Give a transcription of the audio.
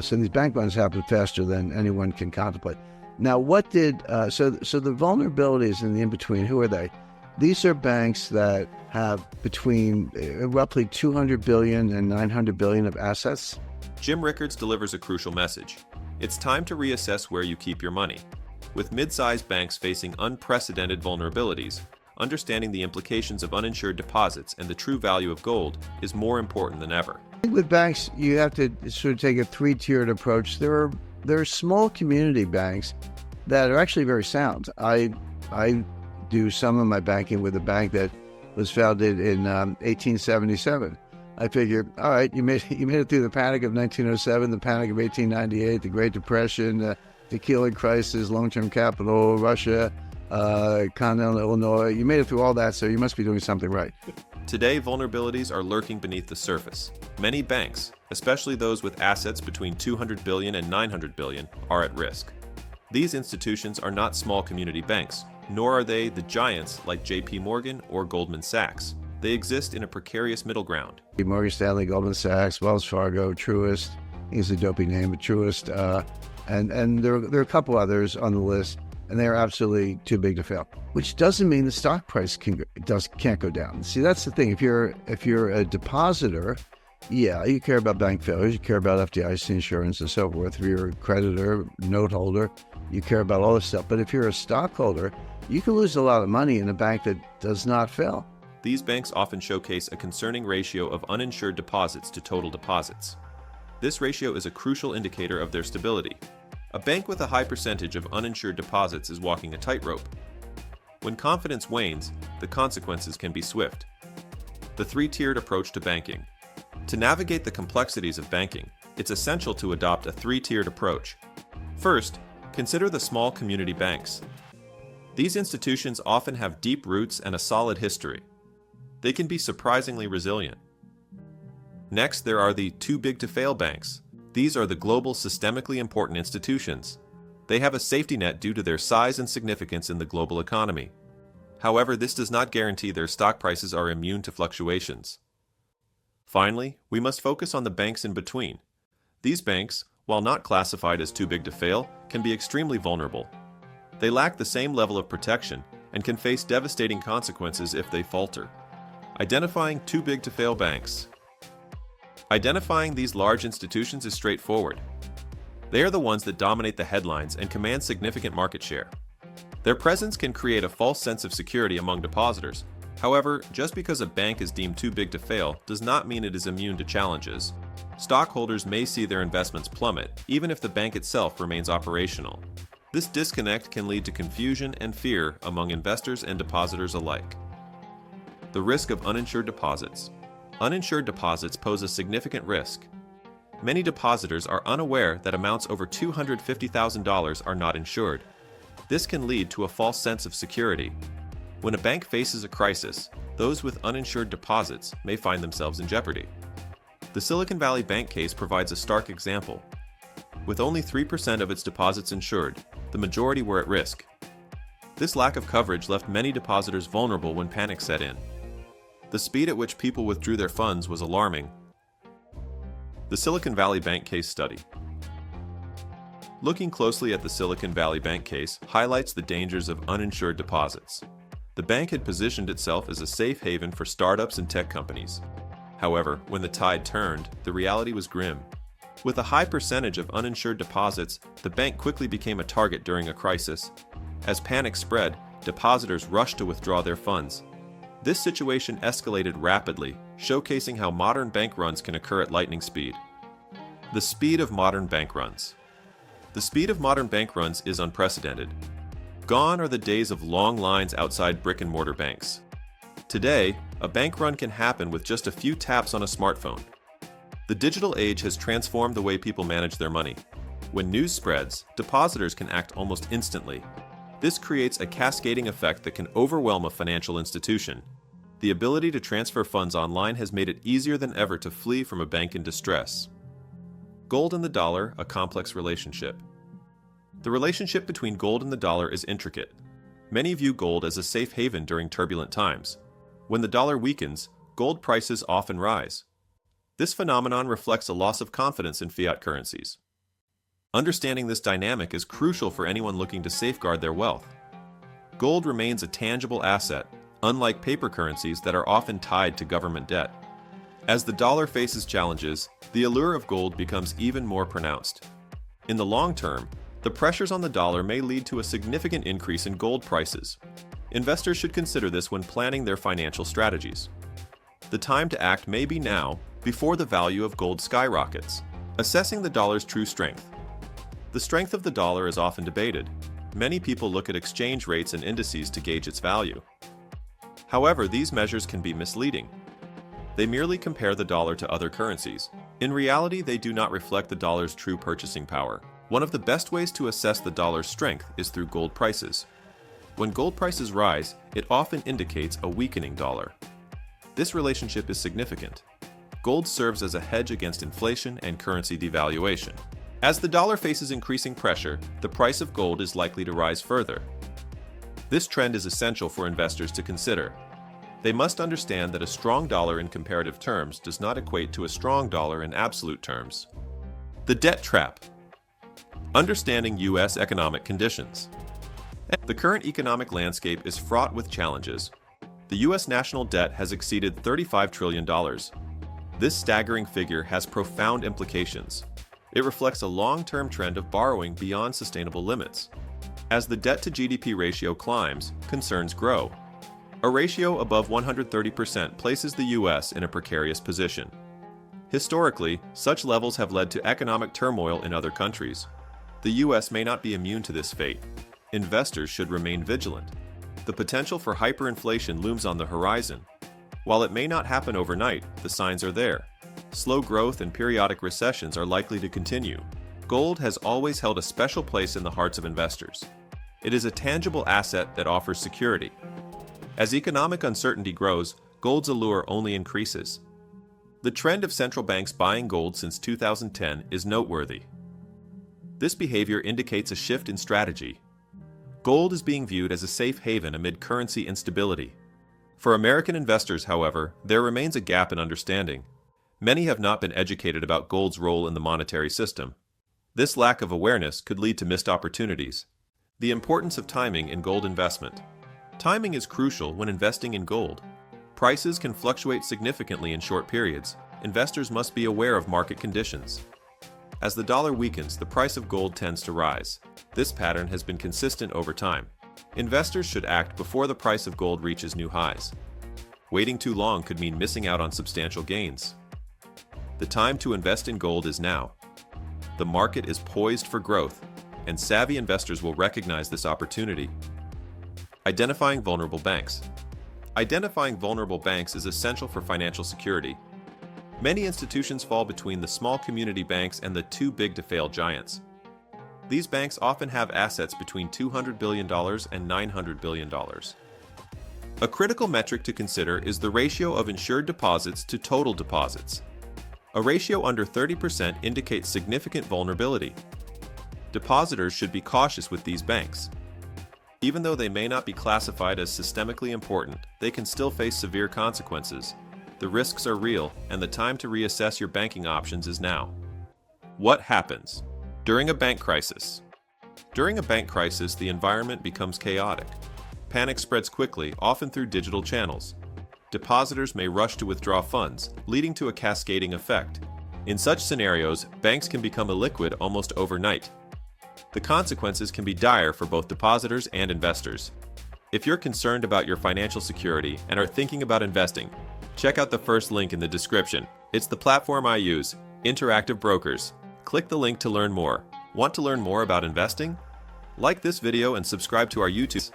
So these bank runs happen faster than anyone can contemplate. Now, so the vulnerabilities in the in-between, who are they? These are banks that have between roughly 200 billion and 900 billion of assets. Jim Rickards delivers a crucial message. It's time to reassess where you keep your money. With mid-sized banks facing unprecedented vulnerabilities, understanding the implications of uninsured deposits and the true value of gold is more important than ever. With banks, you have to sort of take a three-tiered approach. There are small community banks that are actually very sound. I do some of my banking with a bank that was founded in 1877. I figure, all right, you made it through the panic of 1907, the panic of 1898, the Great Depression, the Keeling crisis, long-term capital, Russia, continental Illinois. You made it through all that, so you must be doing something right. Today, vulnerabilities are lurking beneath the surface. Many banks, especially those with assets between 200 billion and 900 billion, are at risk. These institutions are not small community banks, nor are they the giants like JP Morgan or Goldman Sachs. They exist in a precarious middle ground. Morgan Stanley, Goldman Sachs, Wells Fargo, Truist, he's a dopey name, but Truist, and there are a couple others on the list, and they are absolutely too big to fail. Which doesn't mean the stock price can't go down. See, that's the thing. If you're a depositor, yeah, you care about bank failures, you care about FDIC insurance and so forth. If you're a creditor, note holder, you care about all this stuff. But if you're a stockholder, you can lose a lot of money in a bank that does not fail. These banks often showcase a concerning ratio of uninsured deposits to total deposits. This ratio is a crucial indicator of their stability. A bank with a high percentage of uninsured deposits is walking a tightrope. When confidence wanes, the consequences can be swift. The three-tiered approach to banking. To navigate the complexities of banking, it's essential to adopt a three-tiered approach. First, consider the small community banks. These institutions often have deep roots and a solid history. They can be surprisingly resilient. Next, there are the too-big-to-fail banks. These are the global systemically important institutions. They have a safety net due to their size and significance in the global economy. However, this does not guarantee their stock prices are immune to fluctuations. Finally, we must focus on the banks in between. These banks, while not classified as too big to fail, can be extremely vulnerable. They lack the same level of protection and can face devastating consequences if they falter. Identifying too big to fail banks. Identifying these large institutions is straightforward. They are the ones that dominate the headlines and command significant market share. Their presence can create a false sense of security among depositors. However, just because a bank is deemed too big to fail does not mean it is immune to challenges. Stockholders may see their investments plummet, even if the bank itself remains operational. This disconnect can lead to confusion and fear among investors and depositors alike. The risk of uninsured deposits. Uninsured deposits pose a significant risk. Many depositors are unaware that amounts over $250,000 are not insured. This can lead to a false sense of security. When a bank faces a crisis, those with uninsured deposits may find themselves in jeopardy. The Silicon Valley Bank case provides a stark example. With only 3% of its deposits insured, the majority were at risk. This lack of coverage left many depositors vulnerable when panic set in. The speed at which people withdrew their funds was alarming. The Silicon Valley Bank case study. Looking closely at the Silicon Valley Bank case highlights the dangers of uninsured deposits. The bank had positioned itself as a safe haven for startups and tech companies. However, when the tide turned, the reality was grim. With a high percentage of uninsured deposits, the bank quickly became a target during a crisis. As panic spread, depositors rushed to withdraw their funds. This situation escalated rapidly, showcasing how modern bank runs can occur at lightning speed. The speed of modern bank runs. The speed of modern bank runs is unprecedented. Gone are the days of long lines outside brick-and-mortar banks. Today, a bank run can happen with just a few taps on a smartphone. The digital age has transformed the way people manage their money. When news spreads, depositors can act almost instantly. This creates a cascading effect that can overwhelm a financial institution. The ability to transfer funds online has made it easier than ever to flee from a bank in distress. Gold and the dollar, a complex relationship. The relationship between gold and the dollar is intricate. Many view gold as a safe haven during turbulent times. When the dollar weakens, gold prices often rise. This phenomenon reflects a loss of confidence in fiat currencies. Understanding this dynamic is crucial for anyone looking to safeguard their wealth. Gold remains a tangible asset, unlike paper currencies that are often tied to government debt. As the dollar faces challenges, the allure of gold becomes even more pronounced. In the long term, the pressures on the dollar may lead to a significant increase in gold prices. Investors should consider this when planning their financial strategies. The time to act may be now, before the value of gold skyrockets. Assessing the dollar's true strength. The strength of the dollar is often debated. Many people look at exchange rates and indices to gauge its value. However, these measures can be misleading. They merely compare the dollar to other currencies. In reality, they do not reflect the dollar's true purchasing power. One of the best ways to assess the dollar's strength is through gold prices. When gold prices rise, it often indicates a weakening dollar. This relationship is significant. Gold serves as a hedge against inflation and currency devaluation. As the dollar faces increasing pressure, the price of gold is likely to rise further. This trend is essential for investors to consider. They must understand that a strong dollar in comparative terms does not equate to a strong dollar in absolute terms. The debt trap. Understanding U.S. economic conditions. The current economic landscape is fraught with challenges. The U.S. national debt has exceeded $35 trillion. This staggering figure has profound implications. It reflects a long-term trend of borrowing beyond sustainable limits. As the debt-to-GDP ratio climbs, concerns grow. A ratio above 130% places the U.S. in a precarious position. Historically, such levels have led to economic turmoil in other countries. The U.S. may not be immune to this fate. Investors should remain vigilant. The potential for hyperinflation looms on the horizon. While it may not happen overnight, the signs are there. Slow growth and periodic recessions are likely to continue. Gold has always held a special place in the hearts of investors. It is a tangible asset that offers security. As economic uncertainty grows, gold's allure only increases. The trend of central banks buying gold since 2010 is noteworthy. This behavior indicates a shift in strategy. Gold is being viewed as a safe haven amid currency instability. For American investors, however, there remains a gap in understanding. Many have not been educated about gold's role in the monetary system. This lack of awareness could lead to missed opportunities. The importance of timing in gold investment. Timing is crucial when investing in gold. Prices can fluctuate significantly in short periods. Investors must be aware of market conditions. As the dollar weakens, the price of gold tends to rise. This pattern has been consistent over time. Investors should act before the price of gold reaches new highs. Waiting too long could mean missing out on substantial gains. The time to invest in gold is now. The market is poised for growth, and savvy investors will recognize this opportunity. Identifying vulnerable banks. Identifying vulnerable banks is essential for financial security. Many institutions fall between the small community banks and the too-big-to-fail giants. These banks often have assets between $200 billion and $900 billion. A critical metric to consider is the ratio of insured deposits to total deposits. A ratio under 30% indicates significant vulnerability. Depositors should be cautious with these banks. Even though they may not be classified as systemically important, they can still face severe consequences. The risks are real, and the time to reassess your banking options is now. What happens during a bank crisis? During a bank crisis, the environment becomes chaotic. Panic spreads quickly, often through digital channels. Depositors may rush to withdraw funds, leading to a cascading effect. In such scenarios, banks can become illiquid almost overnight. The consequences can be dire for both depositors and investors. If you're concerned about your financial security and are thinking about investing, check out the first link in the description. It's the platform I use, Interactive Brokers. Click the link to learn more. Want to learn more about investing? Like this video and subscribe to our YouTube.